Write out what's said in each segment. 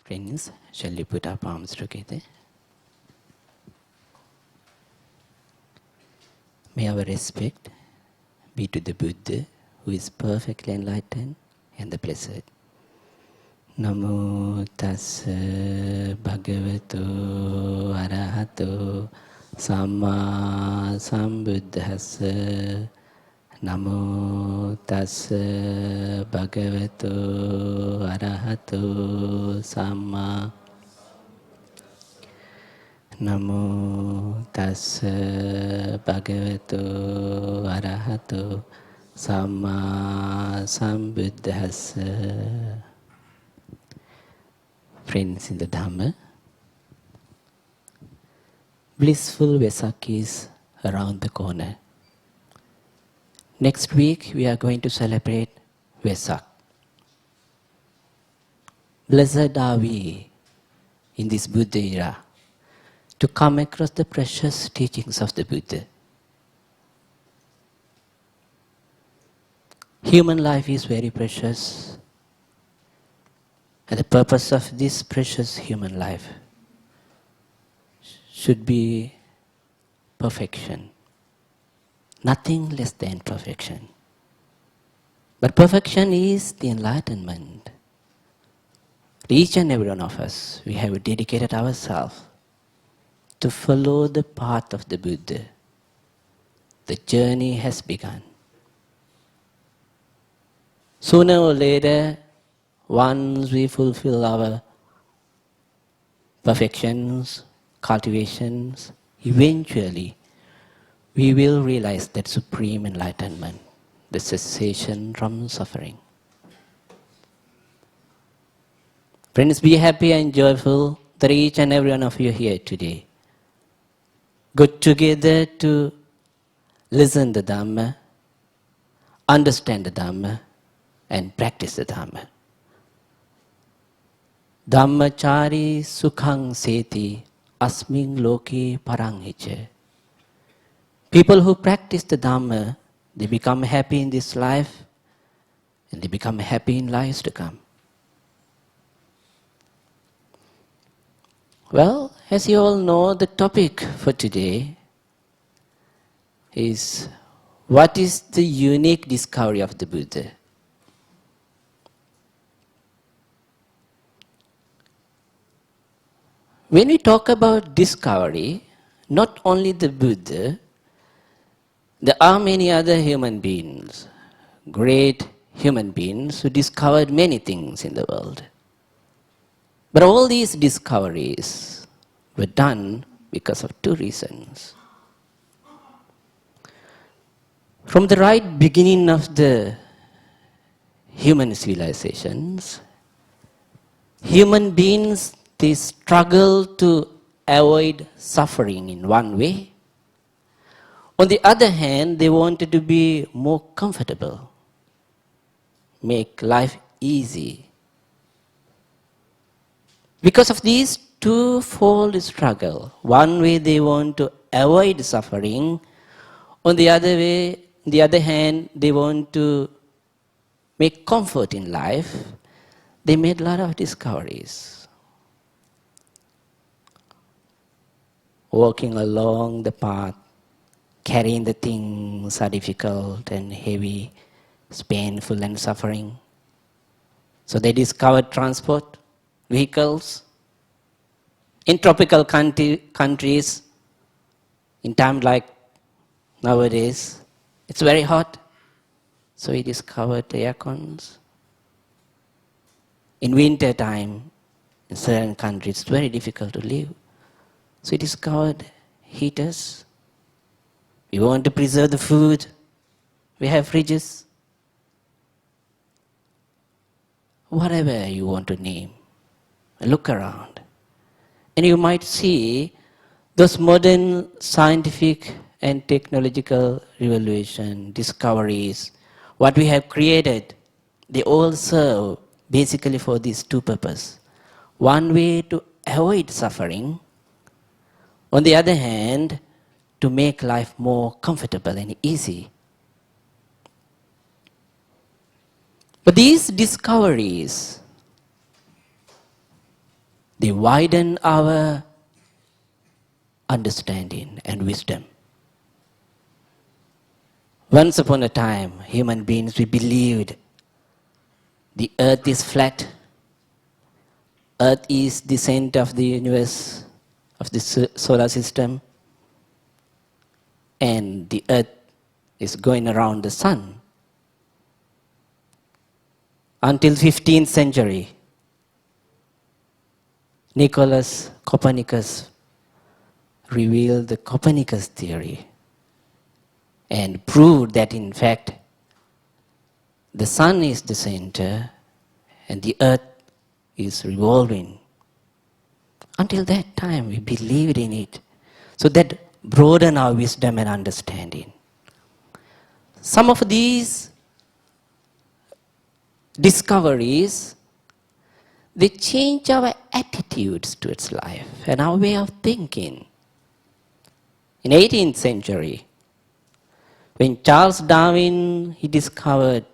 Friends, shall we put our palms together? May our respect be to the Buddha, who is perfectly enlightened and the blessed. Namo tassa bhagavato arahato samma sambuddhassa. Namo tassa bhagavato arahato samma. Namo tassa bhagavato arahato samma sambuddhassa. Friends in the Dhamma, blissful Vesak is around the corner. Next week we are going to celebrate Vesak. Blessed are we in this Buddha era to come across the precious teachings of the Buddha. Human life is very precious, and the purpose of this precious human life should be perfection. Nothing less than perfection. But perfection is the enlightenment. Each and every one of us, we have dedicated ourselves to follow the path of the Buddha. The journey has begun. Sooner or later, once we fulfill our perfections, cultivations, eventually we will realize that supreme enlightenment, the cessation from suffering. Friends, be happy and joyful that each and every one of you here today got together to listen the Dhamma, understand the Dhamma, and practice the Dhamma. Dhammachari sukhang seti asming loki paranghicha. People who practice the Dhamma, they become happy in this life and they become happy in lives to come. Well, as you all know, the topic for today is what is the unique discovery of the Buddha? When we talk about discovery, not only the Buddha, there are many other human beings, great human beings who discovered many things in the world. But all these discoveries were done because of two reasons. From the right beginning of the human civilizations, human beings, they struggle to avoid suffering in one way. On the other hand, they wanted to be more comfortable, make life easy. Because of these twofold struggle, one way they want to avoid suffering, on the other hand, they want to make comfort in life. They made a lot of discoveries. Walking along the path, carrying the things are difficult and heavy, it's painful and suffering. So they discovered transport, vehicles. In tropical countries, in times like nowadays, it's very hot. So he discovered air cons. In winter time, in certain countries, it's very difficult to live. So he discovered heaters. We want to preserve the food. We have fridges. Whatever you want to name. Look around. And you might see those modern scientific and technological revolution, discoveries, what we have created, they all serve basically for these two purposes. One way to avoid suffering. On the other hand, to make life more comfortable and easy. But these discoveries they widen our understanding and wisdom. Once upon a time, human beings, we believed the earth is flat. Earth is the center of the universe, of the solar system. And the earth is going around the sun. Until 15th century, Nicholas Copernicus revealed the Copernicus theory and proved that in fact the sun is the center and the earth is revolving. Until that time we believed in it. So that broadened our wisdom and understanding. Some of these discoveries, they change our attitudes towards life and our way of thinking. In 18th century, when Charles Darwin, he discovered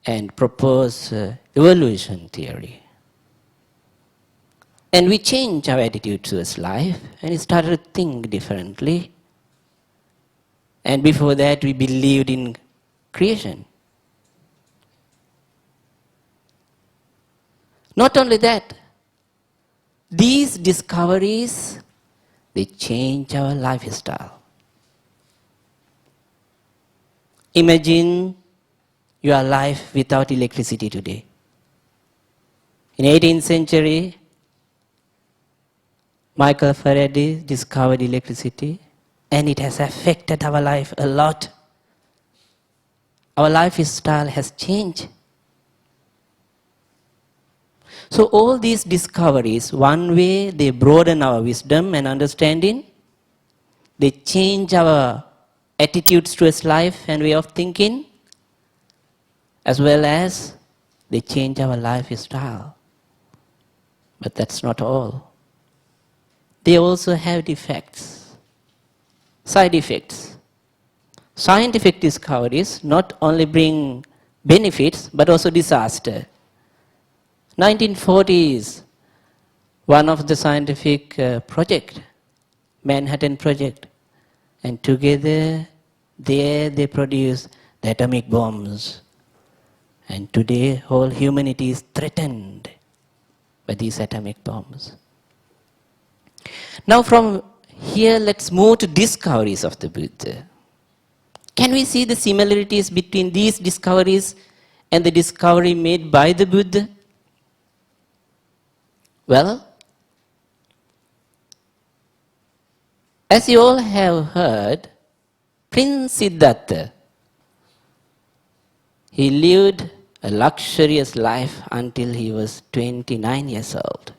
and proposed evolution theory. And we changed our attitude towards life and we started to think differently. And before that, we believed in creation. Not only that, these discoveries, they change our lifestyle. Imagine your life without electricity today. In 18th century, Michael Faraday discovered electricity and it has affected our life a lot. Our lifestyle has changed. So all these discoveries, one way they broaden our wisdom and understanding, they change our attitudes towards life and way of thinking, as well as they change our lifestyle. But that's not all. They also have defects, side effects. Scientific discoveries not only bring benefits, but also disaster. 1940s, one of the scientific project, Manhattan Project, and together there they produce the atomic bombs. And today whole humanity is threatened by these atomic bombs. Now from here let's move to discoveries of the Buddha. Can we see the similarities between these discoveries and the discovery made by the Buddha? Well, as you all have heard, Prince Siddhartha, he lived a luxurious life until he was 29 years old.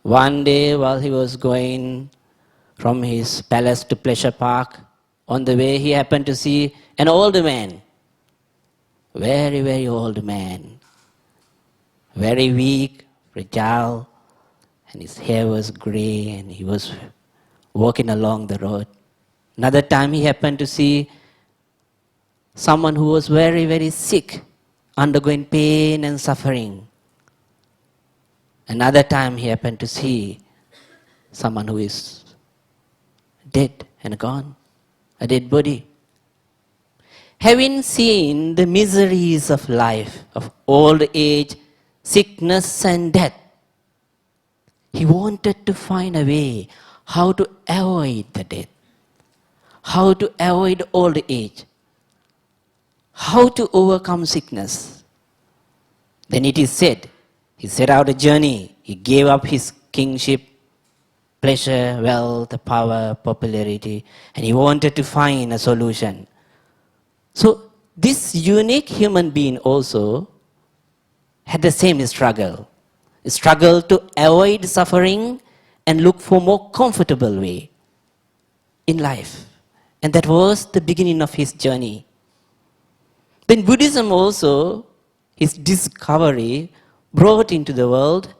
One day while he was going from his palace to pleasure park, on the way he happened to see an old man, very, very old man, very weak, fragile, and his hair was grey and he was walking along the road. Another time he happened to see someone who was very, very sick, undergoing pain and suffering. Another time he happened to see someone who is dead and gone, a dead body. Having seen the miseries of life, of old age, sickness and death, he wanted to find a way how to avoid the death, how to avoid old age, how to overcome sickness. Then it is said, he set out a journey, he gave up his kingship, pleasure, wealth, power, popularity, and he wanted to find a solution. So this unique human being also had the same struggle. A struggle to avoid suffering and look for more comfortable way in life. And that was the beginning of his journey. Then Buddhism also, his discovery, brought into the world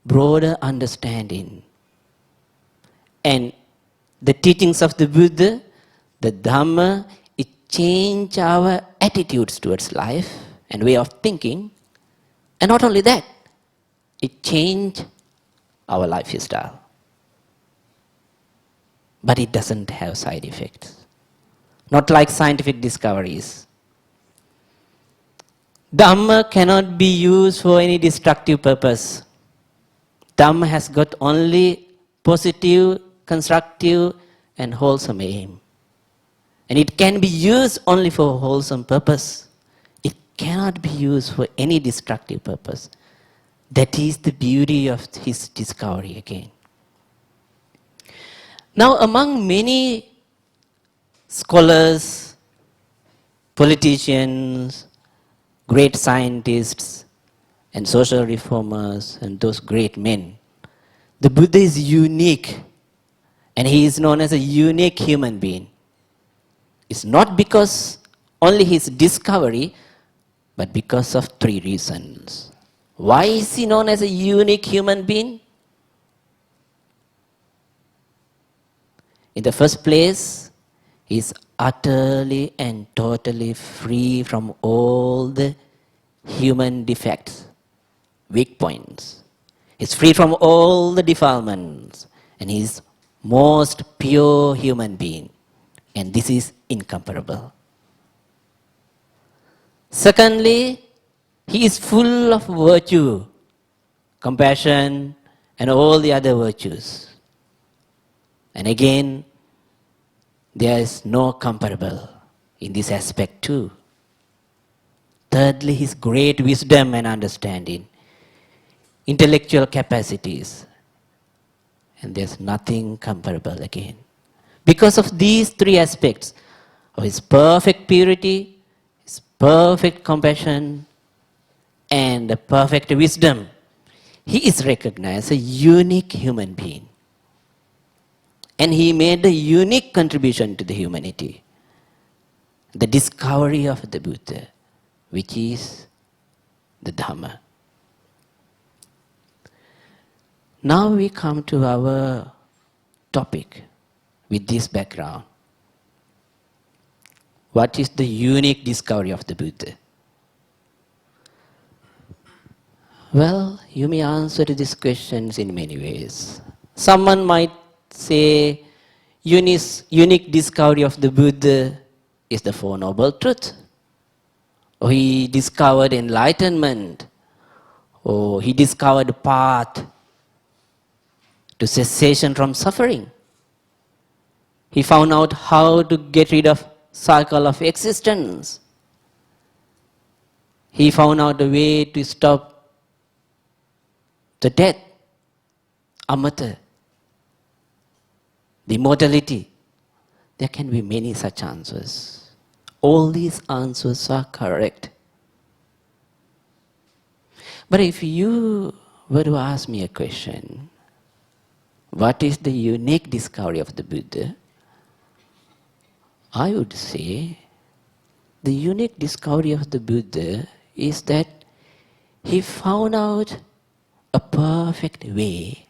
broader understanding. And the teachings of the Buddha, the Dhamma, it changed our attitudes towards life and way of thinking. And not only that, it changed our lifestyle. But it doesn't have side effects. Not like scientific discoveries. Dhamma cannot be used for any destructive purpose. Dhamma has got only positive, constructive, and wholesome aim. And it can be used only for wholesome purpose. It cannot be used for any destructive purpose. That is the beauty of his discovery again. Now, among many scholars, politicians, great scientists, and social reformers, and those great men, the Buddha is unique, and he is known as a unique human being. It's not because only his discovery, but because of three reasons. Why is he known as a unique human being? In the first place, he is utterly and totally free from all the human defects, weak points. He's free from all the defilements, and he is most pure human being. And this is incomparable. Secondly, he is full of virtue, compassion, and all the other virtues. And again, there is no comparable in this aspect too. Thirdly, his great wisdom and understanding, intellectual capacities, and there's nothing comparable again. Because of these three aspects of his perfect purity, his perfect compassion, and the perfect wisdom, he is recognized as a unique human being. And he made a unique contribution to the humanity. The discovery of the Buddha, which is the Dhamma. Now we come to our topic with this background. What is the unique discovery of the Buddha? Well, you may answer to these questions in many ways. Someone might say, unique discovery of the Buddha is the Four Noble Truths. Or he discovered enlightenment. Or he discovered the path to cessation from suffering. He found out how to get rid of cycle of existence. He found out a way to stop the death, amata, the immortality. There can be many such answers. All these answers are correct. But if you were to ask me a question, what is the unique discovery of the Buddha? I would say the unique discovery of the Buddha is that he found out a perfect way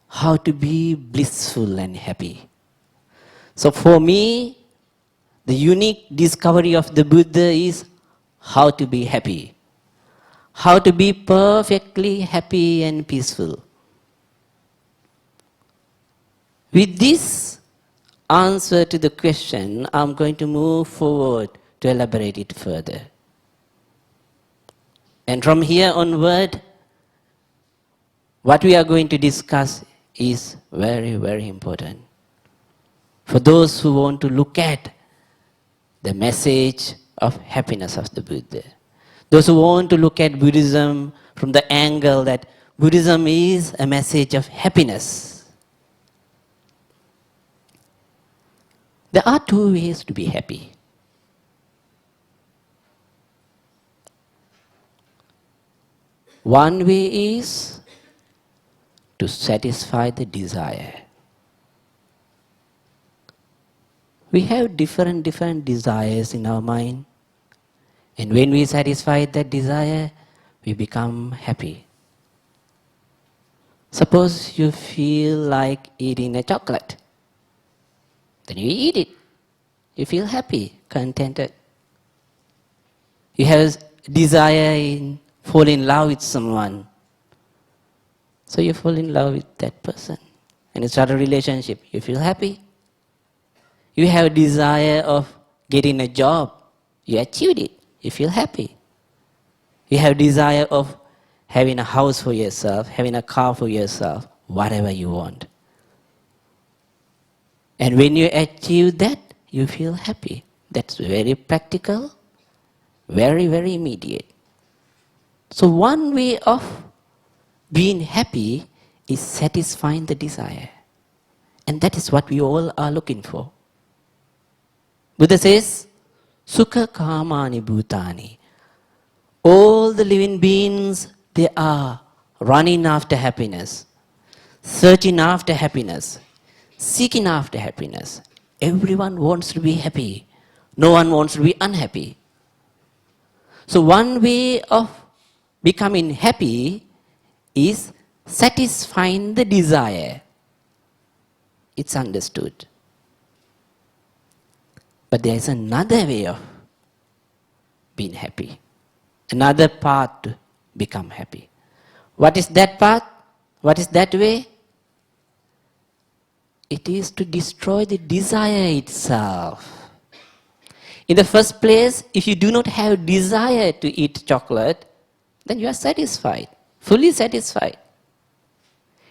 how to be blissful and happy. So for me, the unique discovery of the Buddha is how to be happy. How to be perfectly happy and peaceful. With this answer to the question, I'm going to move forward to elaborate it further. And from here onward, what we are going to discuss is very, very important. For those who want to look at the message of happiness of the Buddha. Those who want to look at Buddhism from the angle that Buddhism is a message of happiness. There are two ways to be happy. One way is to satisfy the desire. We have different desires in our mind. And when we satisfy that desire, we become happy. Suppose you feel like eating a chocolate. Then you eat it. You feel happy, contented. You have desire in fall in love with someone. So you fall in love with that person and you start a relationship. You feel happy. You have a desire of getting a job. You achieved it. You feel happy. You have desire of having a house for yourself, having a car for yourself, whatever you want. And when you achieve that, you feel happy. That's very practical, very, very immediate. So one way of being happy is satisfying the desire. And that is what we all are looking for. Buddha says, Sukha kamani bhutani. All the living beings, they are running after happiness, searching after happiness, seeking after happiness. Everyone wants to be happy. No one wants to be unhappy. So one way of becoming happy is satisfying the desire. It's understood. But there is another way of being happy. Another path to become happy. What is that path? What is that way? It is to destroy the desire itself. In the first place, if you do not have desire to eat chocolate, then you are satisfied, fully satisfied.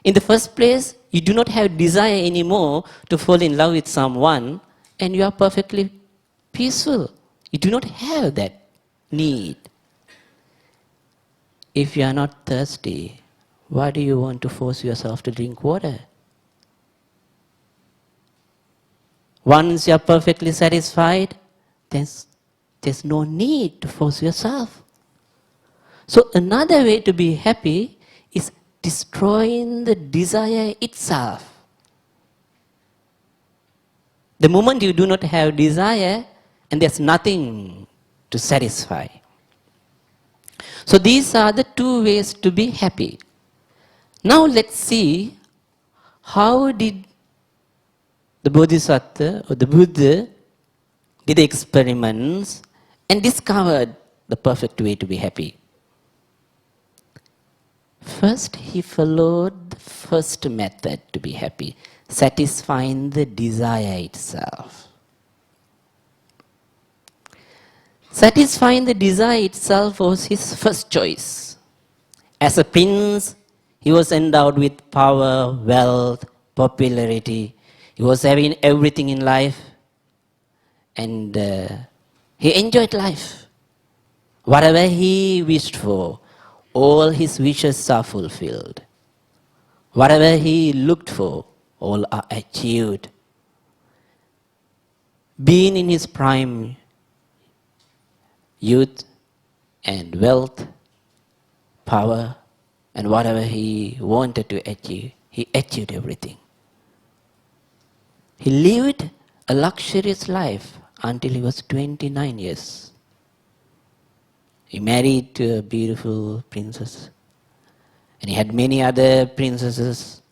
In the first place, you do not have desire anymore to fall in love with someone, and you are perfectly peaceful. You do not have that need. If you are not thirsty, why do you want to force yourself to drink water? Once you are perfectly satisfied, there's no need to force yourself. So another way to be happy is destroying the desire itself. The moment you do not have desire, and there's nothing to satisfy. So these are the two ways to be happy. Now let's see how did the Bodhisattva or the Buddha did experiments and discovered the perfect way to be happy. First, he followed the first method to be happy, satisfying the desire itself. Satisfying the desire itself was his first choice. As a prince, he was endowed with power, wealth, popularity. He was having everything in life, and he enjoyed life. Whatever he wished for, all his wishes are fulfilled. Whatever he looked for, all are achieved. Being in his prime youth and wealth, power, and whatever he wanted to achieve, he achieved everything. He lived a luxurious life until he was 29 years. He married to a beautiful princess. And he had many other princesses.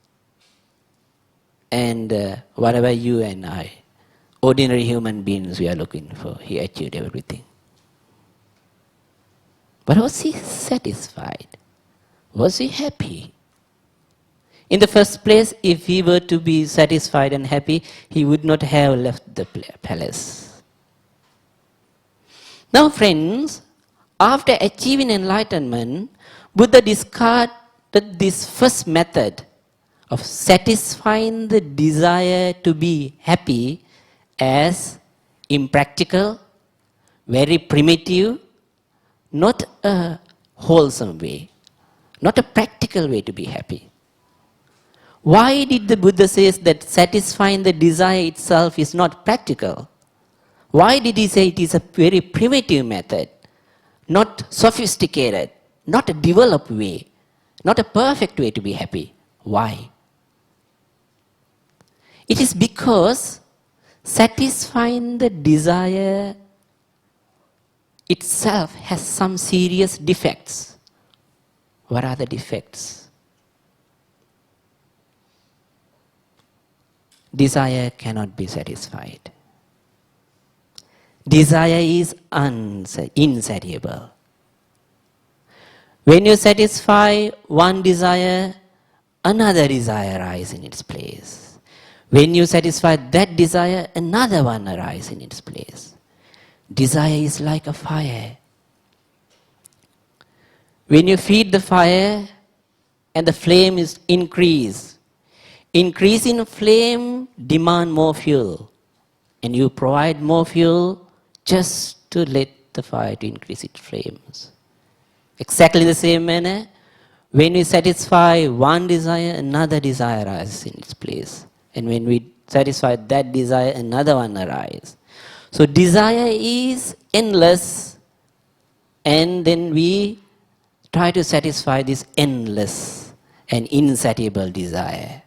And whatever you and I, ordinary human beings, we are looking for, he achieved everything. But was he satisfied? Was he happy? In the first place, if he were to be satisfied and happy, he would not have left the palace. Now friends, after achieving enlightenment, Buddha discarded this first method of satisfying the desire to be happy as impractical, very primitive, not a wholesome way, not a practical way to be happy. Why did the Buddha say that satisfying the desire itself is not practical? Why did he say it is a very primitive method, not sophisticated, not a developed way, not a perfect way to be happy? Why? It is because satisfying the desire itself has some serious defects. What are the defects? Desire cannot be satisfied. Desire is insatiable. When you satisfy one desire, another desire arises in its place. When you satisfy that desire, another one arises in its place. Desire is like a fire. When you feed the fire and the flame is increased, increase in flame demand more fuel. And you provide more fuel just to let the fire to increase its flames. Exactly the same manner, when we satisfy one desire, another desire arises in its place. And when we satisfy that desire, another one arises. So desire is endless, and then we try to satisfy this endless and insatiable desire.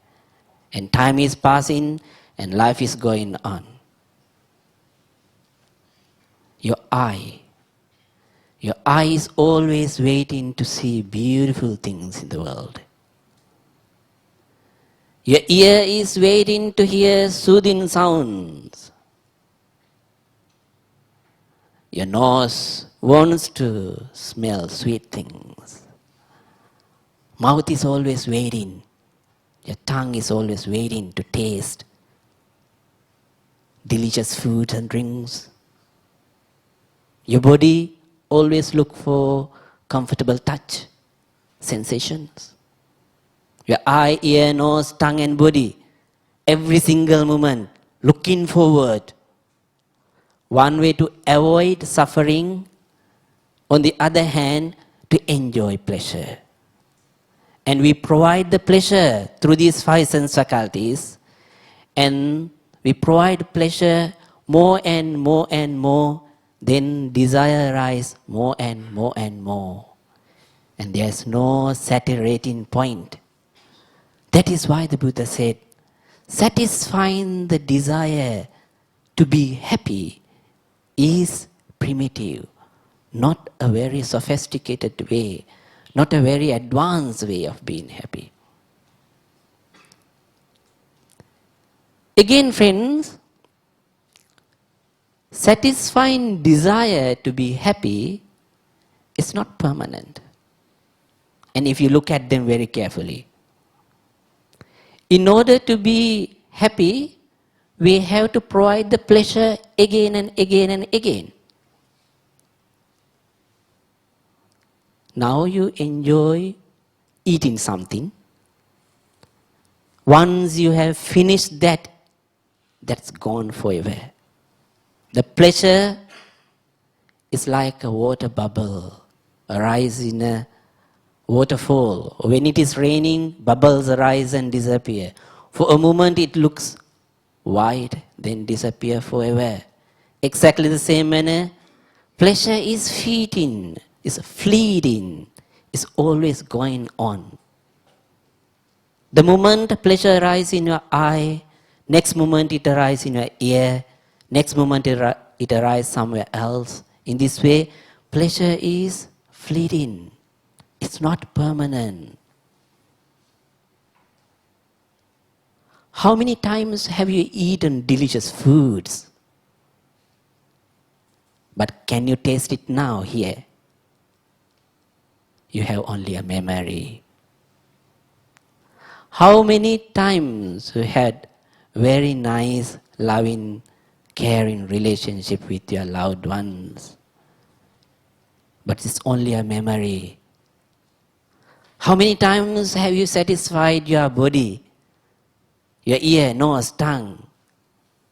And time is passing and life is going on. Your eye is always waiting to see beautiful things in the world. Your ear is waiting to hear soothing sounds. Your nose wants to smell sweet things. Mouth is always waiting. Your tongue is always waiting to taste delicious food and drinks. Your body always look for comfortable touch, sensations. Your eye, ear, nose, tongue and body, every single moment, looking forward. One way to avoid suffering, on the other hand, to enjoy pleasure. And we provide the pleasure through these five sense faculties, and we provide pleasure more and more and more, then desire arises more and more and more. And there's no saturating point. That is why the Buddha said, satisfying the desire to be happy is primitive, not a very sophisticated way, not a very advanced way of being happy. Again, friends, satisfying desire to be happy is not permanent. And if you look at them very carefully, in order to be happy, we have to provide the pleasure again and again and again. Now you enjoy eating something. Once you have finished that, that's gone forever. The pleasure is like a water bubble, arise in a waterfall. When it is raining, bubbles arise and disappear. For a moment it looks wide, then disappear forever. Exactly the same manner, pleasure is fleeting, is always going on. The moment pleasure arises in your eye, next moment it arises in your ear, next moment it arises somewhere else. In this way, pleasure is fleeting. It's not permanent. How many times have you eaten delicious foods? But can you taste it now here? You have only a memory. How many times you had very nice, loving, caring relationship with your loved ones? But it's only a memory. How many times have you satisfied your body, your ear, nose, tongue,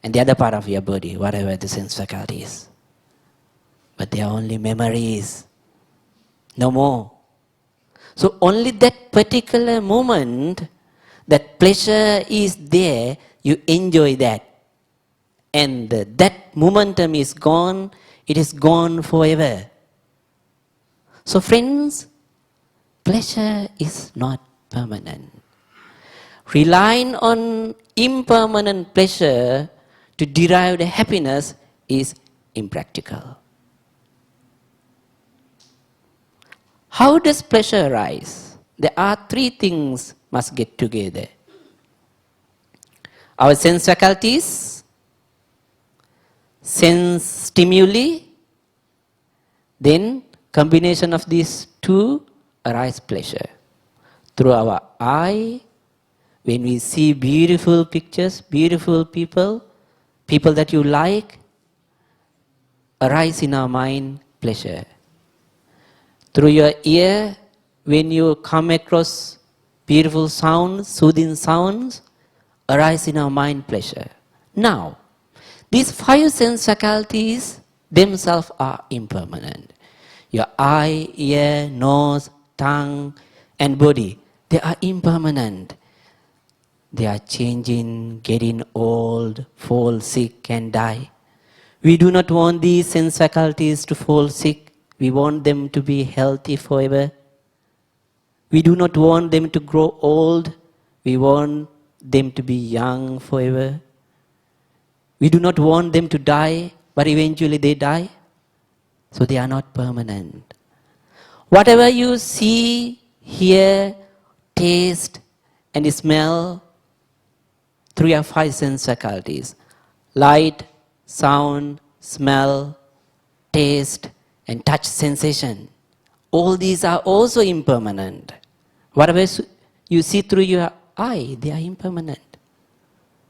and the other part of your body, whatever the sense faculties? But they are only memories, no more. So only that particular moment, that pleasure is there, you enjoy that. And that momentum is gone, it is gone forever. So friends, pleasure is not permanent. Relying on impermanent pleasure to derive the happiness is impractical. How does pleasure arise? There are three things must get together. Our sense faculties, sense stimuli, then combination of these two arise pleasure. Through our eye, when we see beautiful pictures, beautiful people, people that you like, arise in our mind pleasure. Through your ear, when you come across beautiful sounds, soothing sounds, arise in our mind pleasure. Now, these 5 sense faculties themselves are impermanent. Your eye, ear, nose, tongue, and body, they are impermanent. They are changing, getting old, fall sick, and die. We do not want these sense faculties to fall sick. We want them to be healthy forever. We do not want them to grow old. We want them to be young forever. We do not want them to die, but eventually they die. So they are not permanent. Whatever you see, hear, taste, and smell through your 5 sense faculties, light, sound, smell, taste, and touch sensation, all these are also impermanent. Whatever you see through your eye, they are impermanent.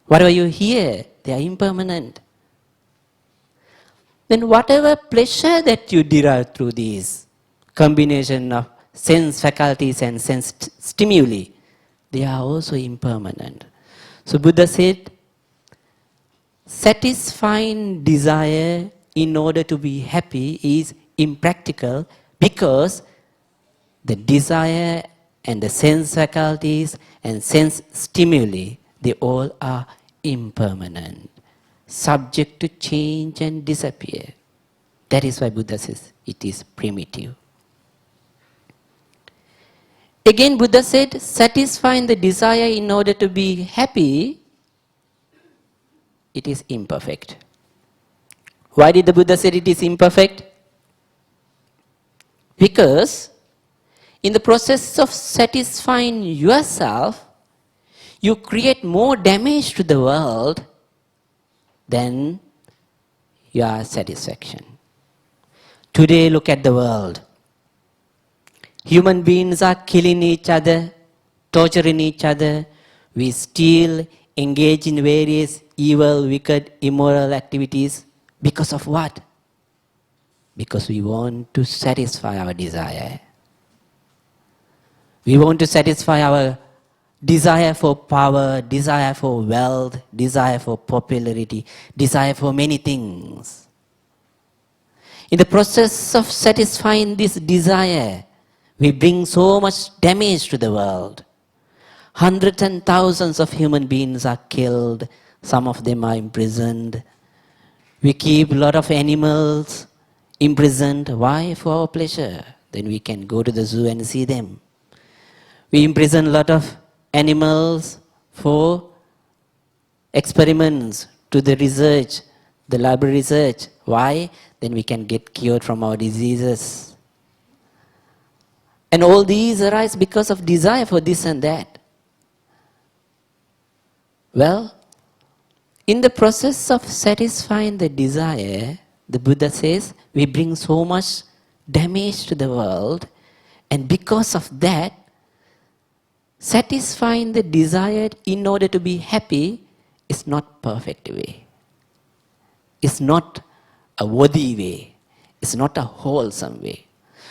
Whatever you hear, they are impermanent. Then whatever pleasure that you derive through these combination of sense faculties and sense stimuli, they are also impermanent. So Buddha said, satisfying desire in order to be happy is impractical because the desire and the sense faculties and sense stimuli, they all are impermanent, subject to change and disappear. That is why Buddha says it is primitive. Again, Buddha said, satisfying the desire in order to be happy, it is imperfect. Why did the Buddha say it is imperfect? Because in the process of satisfying yourself, you create more damage to the world than your satisfaction. Today, look at the world. Human beings are killing each other, torturing each other. We still engage in various evil, wicked, immoral activities. Because of what? Because we want to satisfy our desire. We want to satisfy our desire for power, desire for wealth, desire for popularity, desire for many things. In the process of satisfying this desire, we bring so much damage to the world. Hundreds and thousands of human beings are killed. Some of them are imprisoned. We keep a lot of animals imprisoned. Why? For our pleasure. Then we can go to the zoo and see them. We imprison a lot of animals for experiments, to the research, the library research. Why? Then we can get cured from our diseases. And all these arise because of desire for this and that. Well, in the process of satisfying the desire, the Buddha says, we bring so much damage to the world, and because of that, satisfying the desire in order to be happy is not perfect way. It's not a worthy way. It's not a wholesome way.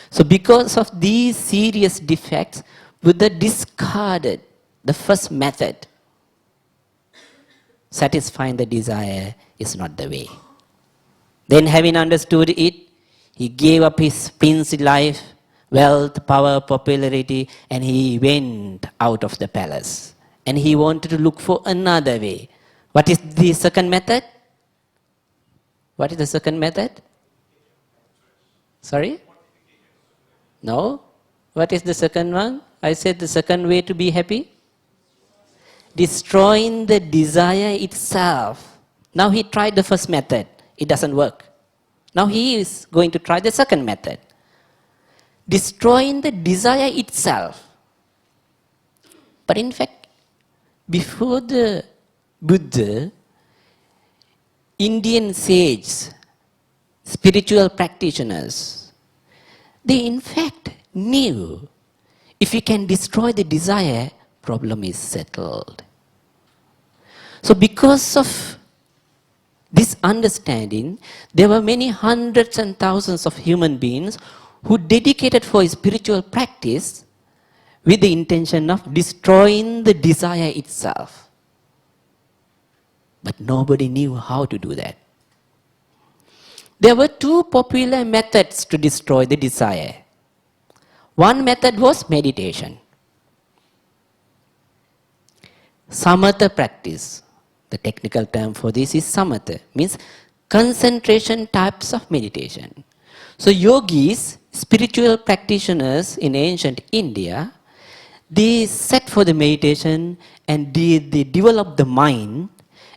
So because of these serious defects, Buddha discarded the first method. Satisfying the desire is not the way. Then having understood it, he gave up his princely life, wealth, power, popularity, and he went out of the palace. And he wanted to look for another way. What is the second method? What is the second method? Sorry? No? What is the second one? I said the second way to be happy? Destroying the desire itself. Now he tried the first method. It doesn't work. Now he is going to try the second method. Destroying the desire itself. But in fact, before the Buddha, Indian sages, spiritual practitioners, they in fact knew If we can destroy the desire, problem is settled. So because of this understanding, there were many hundreds and thousands of human beings who dedicated for a spiritual practice with the intention of destroying the desire itself. But nobody knew how to do that. There were two popular methods to destroy the desire. One method was meditation. Samatha practice. The technical term for this is samatha, means concentration types of meditation. So yogis, spiritual practitioners in ancient India, they set for the meditation and they develop the mind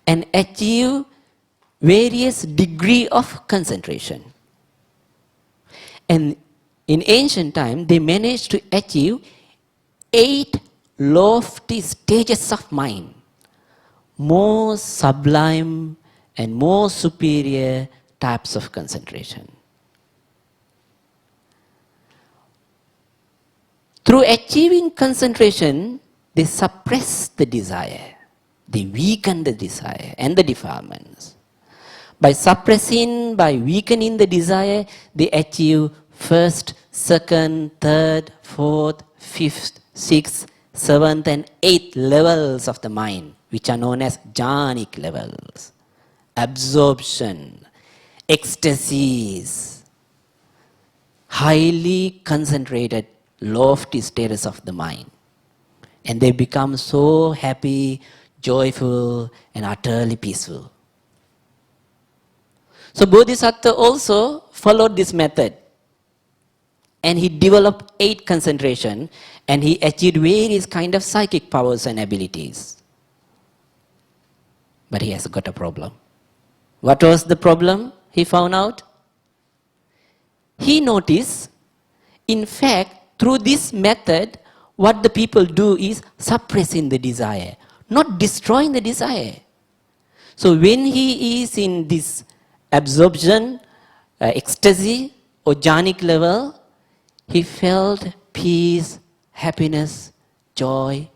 and achieve various degree of concentration. And in ancient time, they managed to achieve 8 lofty stages of mind, more sublime and more superior types of concentration. Through achieving concentration, they suppress the desire. They weaken the desire and the defilements. By suppressing, by weakening the desire, they achieve first, second, third, fourth, fifth, sixth, seventh and eighth levels of the mind, which are known as jhanic levels. Absorption, ecstasies, highly concentrated, lofty status of the mind. And they become so happy, joyful and utterly peaceful. So Bodhisattva also followed this method. And he developed 8 concentration and he achieved various kind of psychic powers and abilities. But he has got a problem. What was the problem he found out? He noticed, in fact, through this method, what the people do is suppressing the desire, not destroying the desire. So when he is in this absorption, ecstasy or jhanic level, he felt peace, happiness, joy.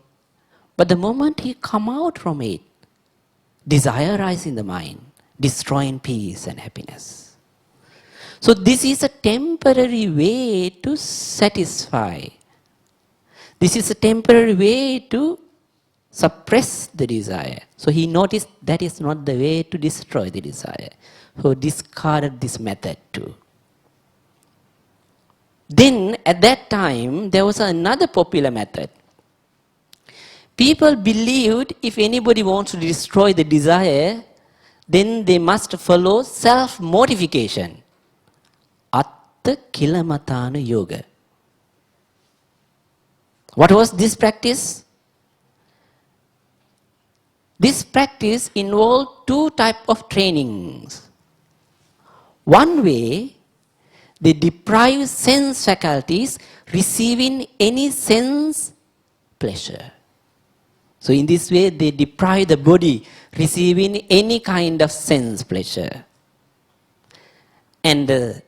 But the moment he come out from it, desire arises in the mind, destroying peace and happiness. So this is a temporary way to satisfy. This is a temporary way to suppress the desire. So he noticed that is not the way to destroy the desire. So discarded this method too. Then at that time there was another popular method. People believed if anybody wants to destroy the desire, then they must follow self-mortification. Atta Kilamatana Yoga. What was this practice? This practice involved 2 types of trainings. One way, they deprive sense faculties receiving any sense pleasure. So in this way, they deprive the body receiving any kind of sense pleasure. And the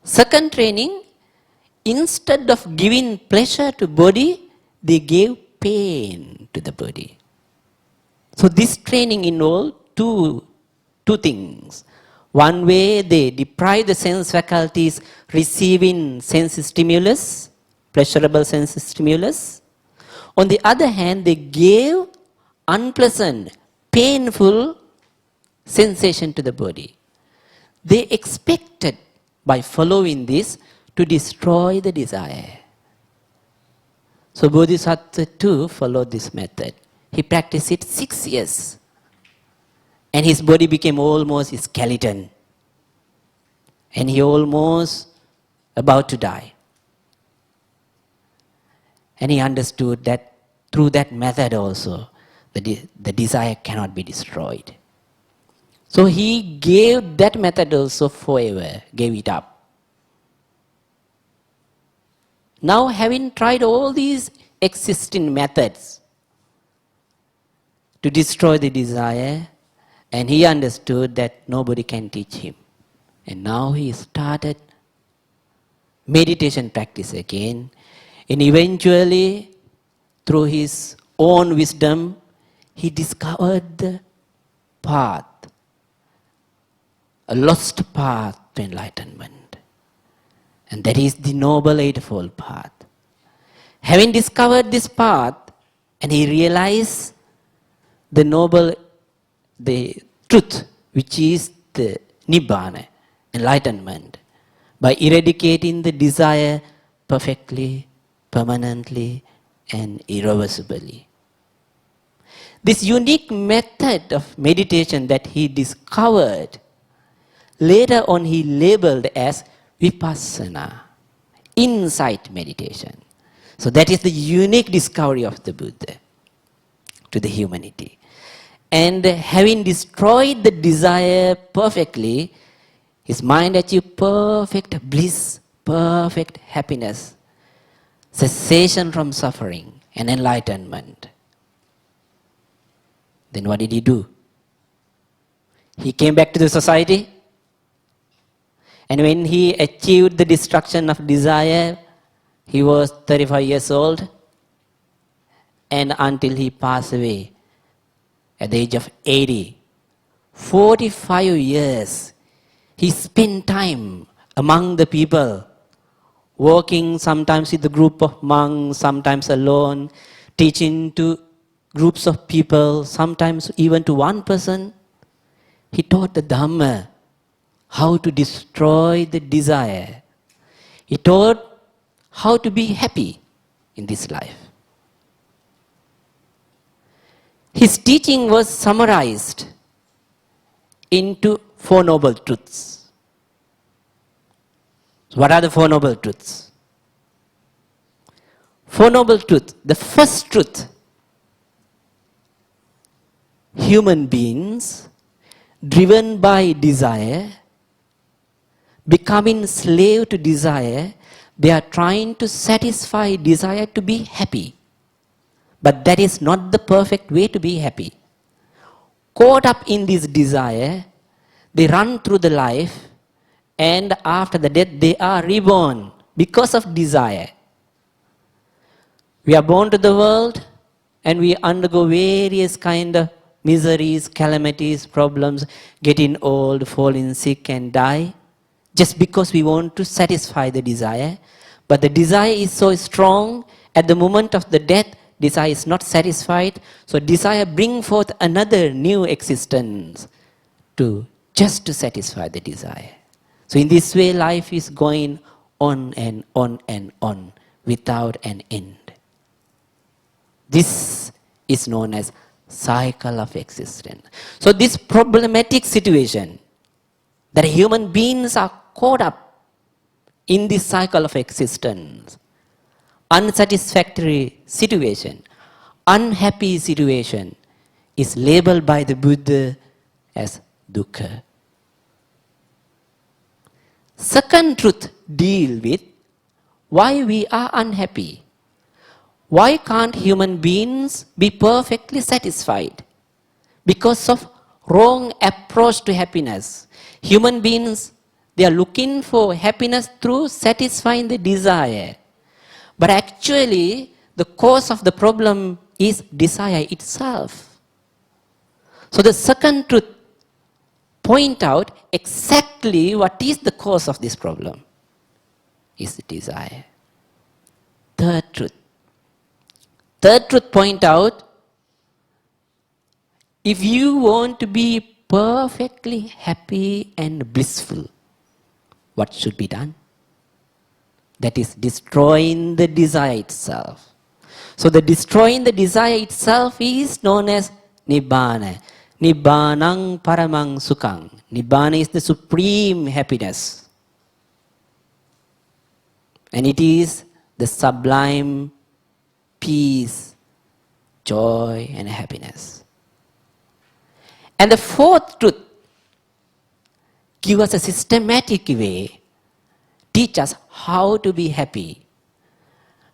second training, instead of giving pleasure to body, they gave pain to the body. So this training involved two things. One way, they deprive the sense faculties receiving sense stimulus, pleasurable sense stimulus. On the other hand, they gave unpleasant, painful sensation to the body. They expected, by following this, to destroy the desire. So Bodhisattva too followed this method. He practiced it 6 years. And his body became almost a skeleton. And he almost about to die. And he understood that through that method also, the desire cannot be destroyed. So he gave that method also forever, gave it up. Now having tried all these existing methods to destroy the desire, and he understood that nobody can teach him. And now he started meditation practice again And eventually, through his own wisdom, he discovered the path, a lost path to enlightenment. And that is the Noble Eightfold Path. Having discovered this path, and he realized the truth, which is the Nibbana, enlightenment, by eradicating the desire perfectly, permanently, and irreversibly. This unique method of meditation that he discovered, later on he labeled as Vipassana, insight meditation. So that is the unique discovery of the Buddha to the humanity. And having destroyed the desire perfectly, his mind achieved perfect bliss, perfect happiness, cessation from suffering, and enlightenment. Then what did he do? He came back to the society, and when he achieved the destruction of desire, he was 35 years old, and until he passed away at the age of 80, 45 years, he spent time among the people, working sometimes with a group of monks, sometimes alone, teaching to groups of people, sometimes even to one person. He taught the Dhamma, how to destroy the desire. He taught how to be happy in this life. His teaching was summarized into Four Noble Truths. What are the Four Noble Truths? Four Noble Truths. The first truth: human beings driven by desire, becoming slave to desire, they are trying to satisfy desire to be happy. But that is not the perfect way to be happy. Caught up in this desire, they run through the life, and after the death they are reborn because of desire. We are born to the world and we undergo various kind of miseries, calamities, problems, getting old, falling sick and die, just because we want to satisfy the desire. But the desire is so strong, at the moment of the death, desire is not satisfied, so desire brings forth another new existence just to satisfy the desire. So in this way, life is going on and on and on without an end. This is known as cycle of existence. So this problematic situation that human beings are caught up in this cycle of existence, unsatisfactory situation, unhappy situation, is labeled by the Buddha as dukkha. Second truth deals with why we are unhappy. Why can't human beings be perfectly satisfied? Because of wrong approach to happiness. Human beings, they are looking for happiness through satisfying the desire. But actually, the cause of the problem is desire itself. So the second truth point out exactly what is the cause of this problem. Is the desire. Third truth. Third truth point out, if you want to be perfectly happy and blissful, what should be done? That is destroying the desire itself. So the destroying the desire itself is known as Nibbana. Nibbanang paramang sukhang. Nibbana is the supreme happiness. And it is the sublime peace, joy, and happiness. And the fourth truth gives us a systematic way, teach us how to be happy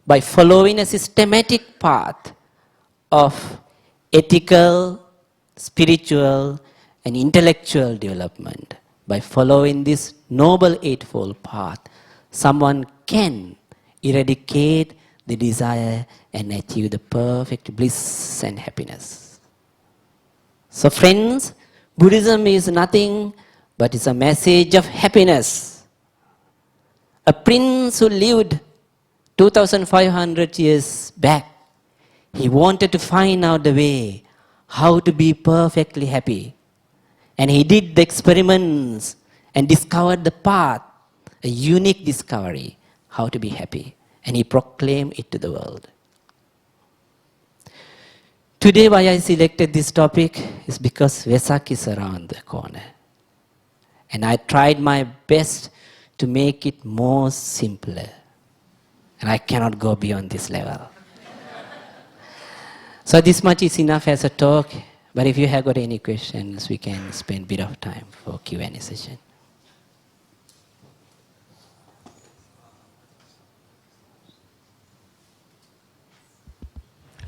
by following a systematic path of ethical, spiritual, and intellectual development. By following this Noble Eightfold Path, someone can eradicate the desire and achieve the perfect bliss and happiness. So friends, Buddhism is nothing but it's a message of happiness. A prince who lived 2500 years back, he wanted to find out the way how to be perfectly happy. And he did the experiments and discovered the path, a unique discovery, how to be happy. And he proclaimed it to the world. Today why I selected this topic is because Vesak is around the corner. And I tried my best to make it more simpler. And I cannot go beyond this level. So this much is enough as a talk. But if you have got any questions, we can spend a bit of time for Q&A session.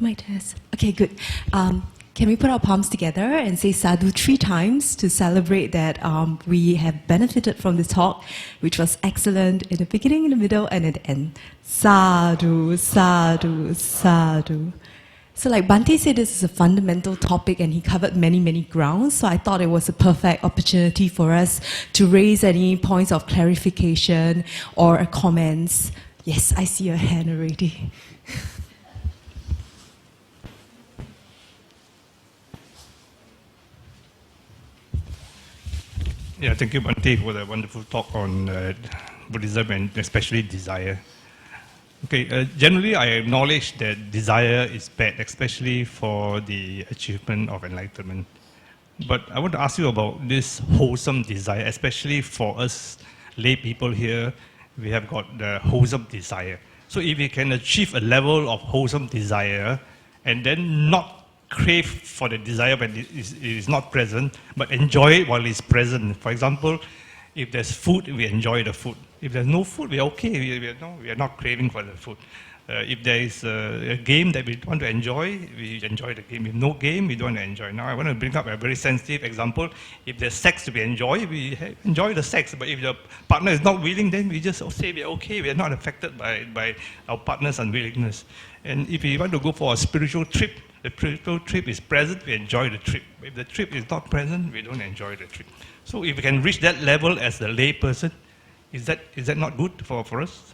My test. Okay, good. Can we put our palms together and say sadhu 3 times to celebrate that we have benefited from this talk, which was excellent in the beginning, in the middle, and at the end. Sadhu, sadhu, sadhu. So like Bhante said, this is a fundamental topic and he covered many, many grounds. So I thought it was a perfect opportunity for us to raise any points of clarification or comments. Yes, I see your hand already. Yeah, thank you, Bhante, for the wonderful talk on Buddhism and especially desire. Okay, generally I acknowledge that desire is bad, especially for the achievement of enlightenment. But I want to ask you about this wholesome desire, especially for us lay people here, we have got the wholesome desire. So if we can achieve a level of wholesome desire and then not crave for the desire when it is not present, but enjoy it while it's present. For example, if there's food, we enjoy the food. If there's no food, we're okay. We are not craving for the food. If there is a game that we want to enjoy, we enjoy the game. If no game, we don't enjoy. Now, I want to bring up a very sensitive example. If there's sex to be enjoyed, we enjoy the sex. But if the partner is not willing, then we just say we're okay. We're not affected by our partner's unwillingness. And if we want to go for a spiritual trip, the spiritual trip is present, we enjoy the trip. If the trip is not present, we don't enjoy the trip. So if we can reach that level as a lay person, is that not good for us?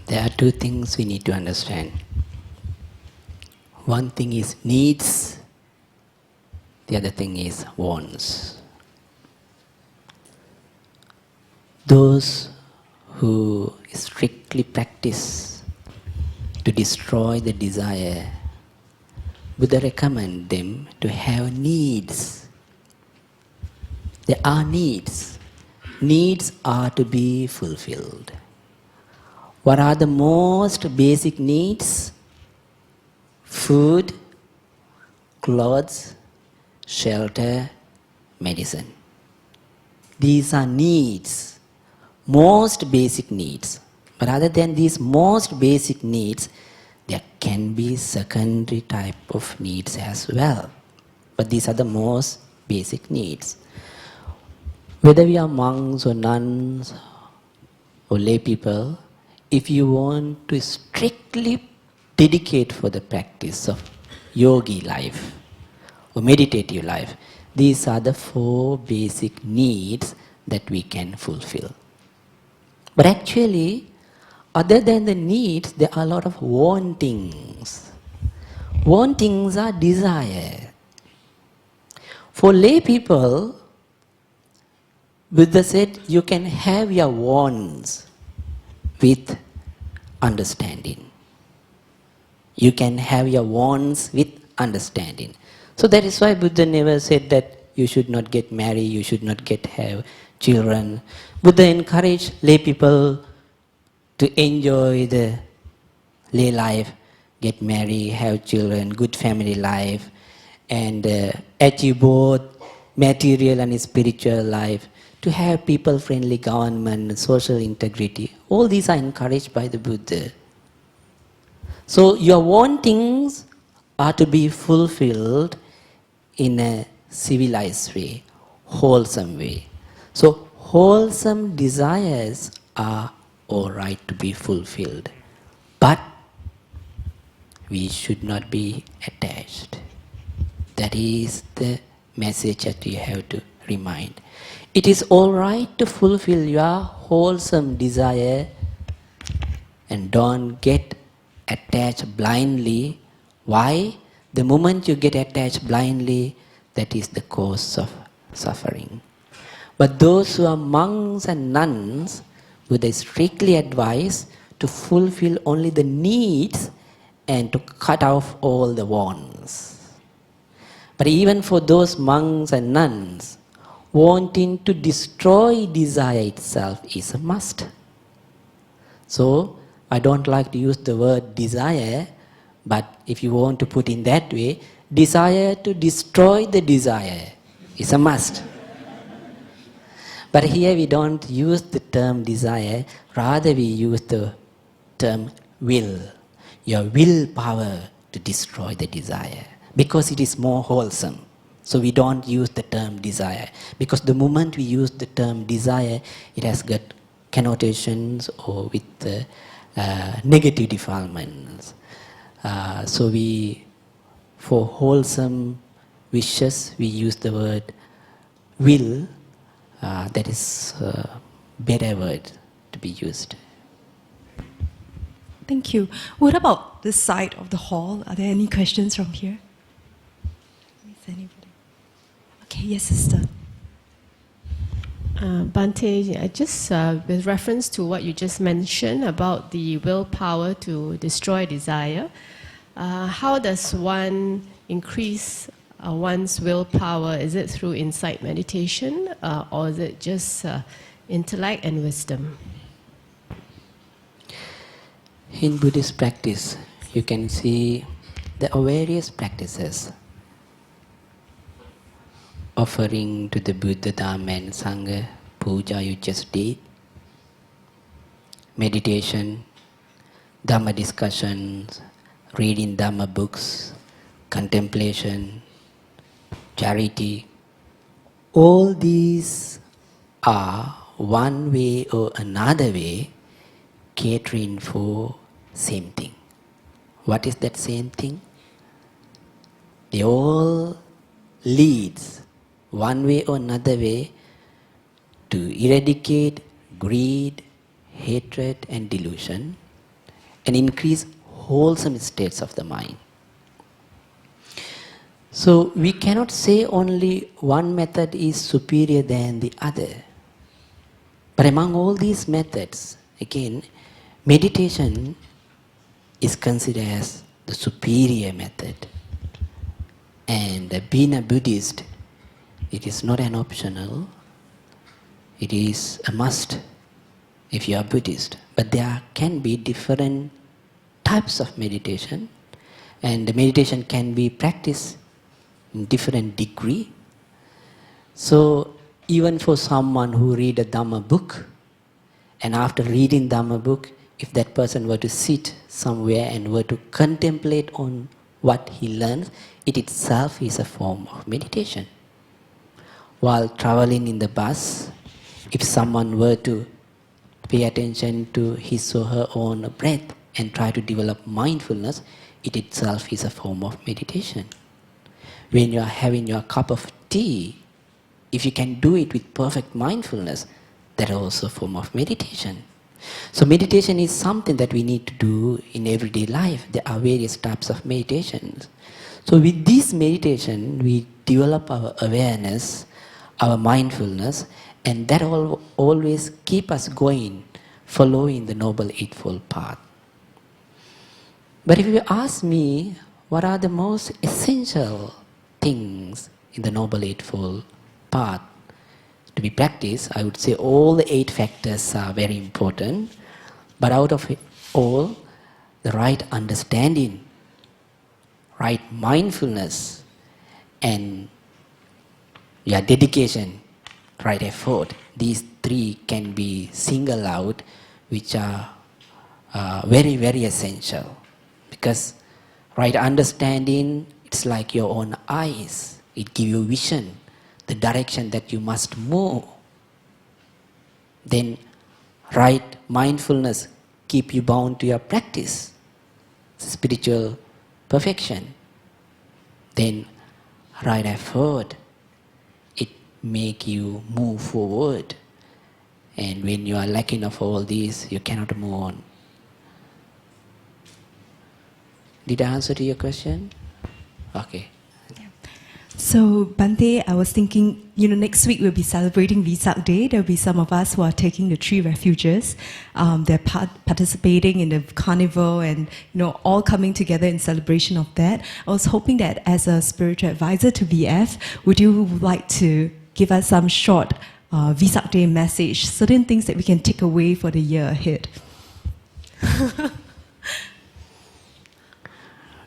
There are 2 things we need to understand. One thing is needs, the other thing is wants. Those who strictly practice to destroy the desire, Buddha recommend them to have needs. There are needs. Needs are to be fulfilled. What are the most basic needs? Food, clothes, shelter, medicine. These are needs, most basic needs. But other than these most basic needs, there can be secondary type of needs as well. But these are the most basic needs. Whether we are monks or nuns or lay people, if you want to strictly dedicate for the practice of yogi life or meditative life, these are the 4 basic needs that we can fulfill. But actually, other than the needs, there are a lot of wantings. Wantings are desire. For lay people, Buddha said you can have your wants with understanding. You can have your wants with understanding. So that is why Buddha never said that you should not get married, you should not have children. Buddha encouraged lay people to enjoy the lay life, get married, have children, good family life, and achieve both material and spiritual life, to have people-friendly government, social integrity. All these are encouraged by the Buddha. So your wantings are to be fulfilled in a civilized way, wholesome way. So wholesome desires are all right to be fulfilled. But we should not be attached. That is the message that you have to remind. It is all right to fulfill your wholesome desire and don't get attached blindly. Why? The moment you get attached blindly, that is the cause of suffering. But those who are monks and nuns, Buddha strictly advise to fulfill only the needs and to cut off all the wants. But even for those monks and nuns, wanting to destroy desire itself is a must. So, I don't like to use the word desire, but if you want to put in that way, desire to destroy the desire is a must. But here we don't use the term desire, rather we use the term will. Your willpower to destroy the desire, because it is more wholesome. So we don't use the term desire, because the moment we use the term desire, it has got connotations or with negative defilements. So for wholesome wishes, we use the word will. That is a better word to be used. Thank you. What about this side of the hall? Are there any questions from here? Is anybody? Okay, yes, sister. Bhante, just with reference to what you just mentioned about the willpower to destroy desire, how does one increase one's willpower? Is it through insight meditation or is it just intellect and wisdom? In Buddhist practice, you can see there are various practices. Offering to the Buddha, Dhamma and Sangha, puja you just did, meditation, Dhamma discussions, reading Dhamma books, contemplation, charity. All these are one way or another way catering for same thing. What is that same thing? They all leads one way or another way to eradicate greed, hatred and delusion and increase wholesome states of the mind. So we cannot say only one method is superior than the other. But among all these methods, again, meditation is considered as the superior method. And being a Buddhist, it is not an optional, it is a must if you are Buddhist. But there can be different types of meditation, and the meditation can be practiced in different degree. So even for someone who read a Dhamma book, and after reading Dhamma book, if that person were to sit somewhere and were to contemplate on what he learns, it itself is a form of meditation. While traveling in the bus, if someone were to pay attention to his or her own breath and try to develop mindfulness, it itself is a form of meditation. When you are having your cup of tea, if you can do it with perfect mindfulness, that is also a form of meditation. So meditation is something that we need to do in everyday life. There are various types of meditations. So with this meditation, we develop our awareness, our mindfulness, and that always keep us going, following the Noble Eightfold Path. But if you ask me, what are the most essential things in the Noble Eightfold Path to be practiced, I would say all the 8 factors are very important. But out of it all, the right understanding, right mindfulness, and your dedication, right effort, these 3 can be singled out, which are very, very essential. Because right understanding, it's like your own eyes. It gives you vision, the direction that you must move. Then right mindfulness keep you bound to your practice, spiritual perfection, then right effort, it make you move forward. And when you are lacking of all these, you cannot move on. Did I answer to your question? Okay. So, Bante, I was thinking, next week we'll be celebrating Vesak Day. There'll be some of us who are taking the 3 refuges. They're participating in the carnival and, all coming together in celebration of that. I was hoping that as a spiritual advisor to VF, would you like to give us some short Vesak Day message, certain things that we can take away for the year ahead?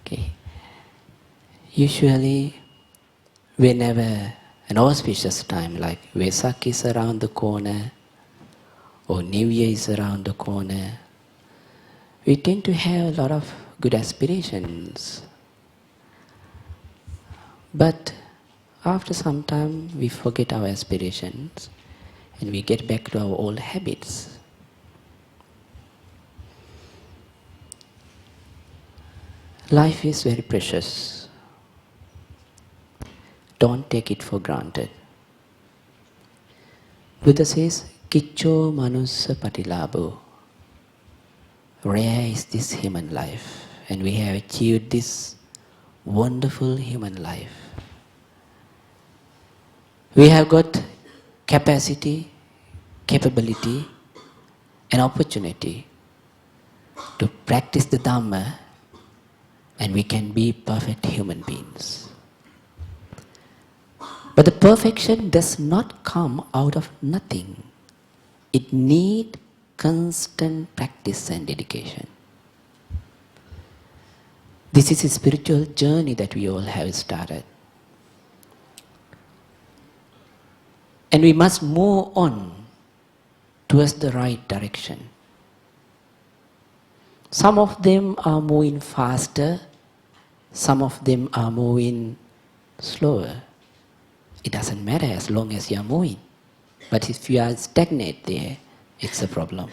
Okay. Usually, whenever an auspicious time like Vesak is around the corner or New Year is around the corner, we tend to have a lot of good aspirations. But after some time, we forget our aspirations and we get back to our old habits. Life is very precious. Don't take it for granted. Buddha says, Kiccho manussa patilabo. Rare is this human life, and we have achieved this wonderful human life. We have got capacity, capability, and opportunity to practice the Dhamma, and we can be perfect human beings. But the perfection does not come out of nothing. It needs constant practice and dedication. This is a spiritual journey that we all have started. And we must move on towards the right direction. Some of them are moving faster, some of them are moving slower. It doesn't matter as long as you are moving. But if you are stagnant there, it's a problem.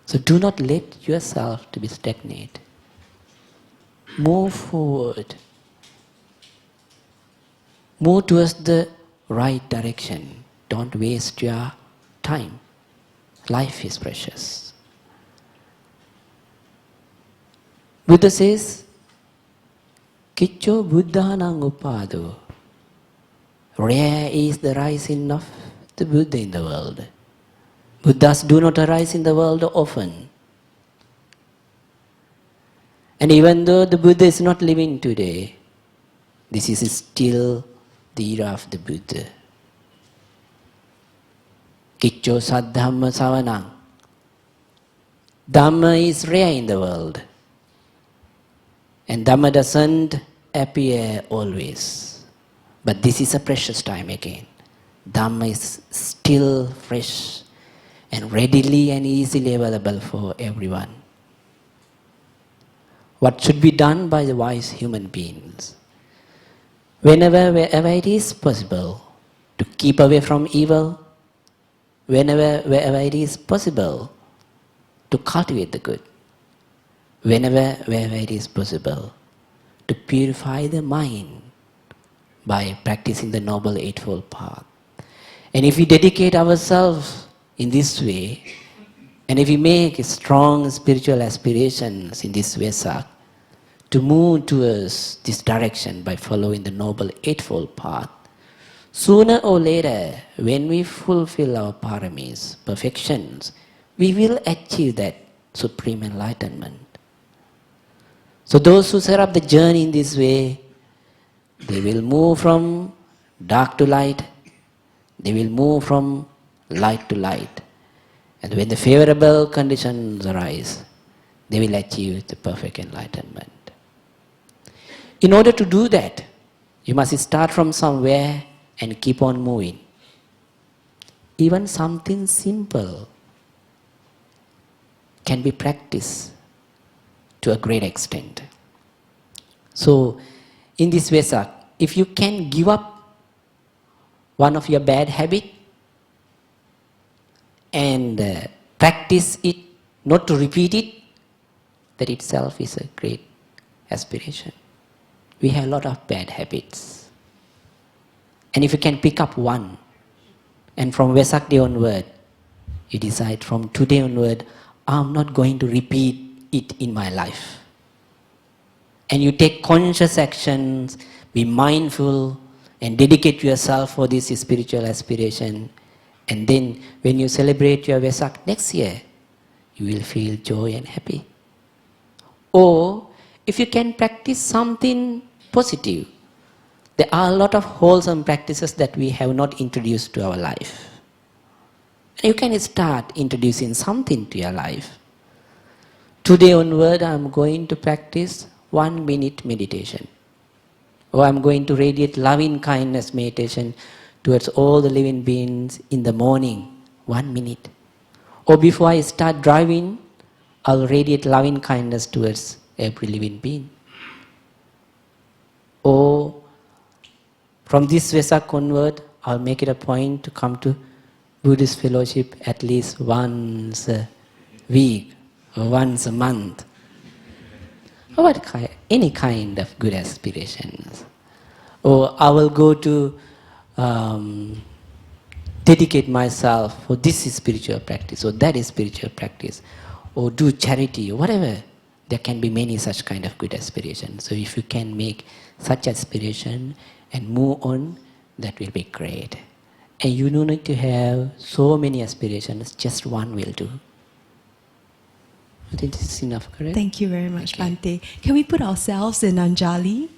So do not let yourself to be stagnant. Move forward. Move towards the right direction. Don't waste your time. Life is precious. Buddha says, Kiccho buddhanang upado. Rare is the rising of the Buddha in the world. Buddhas do not arise in the world often. And even though the Buddha is not living today, this is still the era of the Buddha. Kiccho saddhamma savanang. Dhamma is rare in the world. And Dhamma doesn't appear always. But this is a precious time again. Dhamma is still fresh and readily and easily available for everyone. What should be done by the wise human beings? Whenever, wherever it is possible, to keep away from evil, whenever, wherever it is possible, to cultivate the good, whenever, wherever it is possible, to purify the mind by practicing the Noble Eightfold Path. And if we dedicate ourselves in this way, and if we make strong spiritual aspirations in this Vesak, to move towards this direction by following the Noble Eightfold Path, sooner or later, when we fulfill our paramis, perfections, we will achieve that supreme enlightenment. So those who set up the journey in this way, they will move from dark to light, they will move from light to light. And when the favorable conditions arise, they will achieve the perfect enlightenment. In order to do that, you must start from somewhere and keep on moving. Even something simple can be practiced to a great extent. So, in this Vesak, if you can give up one of your bad habits and practice it, not to repeat it, that itself is a great aspiration. We have a lot of bad habits. And if you can pick up one, and from Vesak day onward, you decide from today onward, I'm not going to repeat it in my life. And you take conscious actions, be mindful, and dedicate yourself for this spiritual aspiration. And then when you celebrate your Vesak next year, you will feel joy and happy. Or if you can practice something positive, there are a lot of wholesome practices that we have not introduced to our life. You can start introducing something to your life. Today onward, I'm going to practice 1 minute meditation. Or I'm going to radiate loving kindness meditation towards all the living beings in the morning, 1 minute. Or before I start driving, I'll radiate loving kindness towards every living being. Or from this Vesak onward, I'll make it a point to come to Buddhist fellowship at least once a week or once a month. Or any kind of good aspirations. Or I will go to dedicate myself for this spiritual practice, or that is spiritual practice, or do charity, or whatever. There can be many such kind of good aspirations. So if you can make such aspiration and move on, that will be great. And you don't need to have so many aspirations, just one will do. I think this is enough, correct? Thank you very much, Okay. Bhante. Can we put ourselves in Anjali?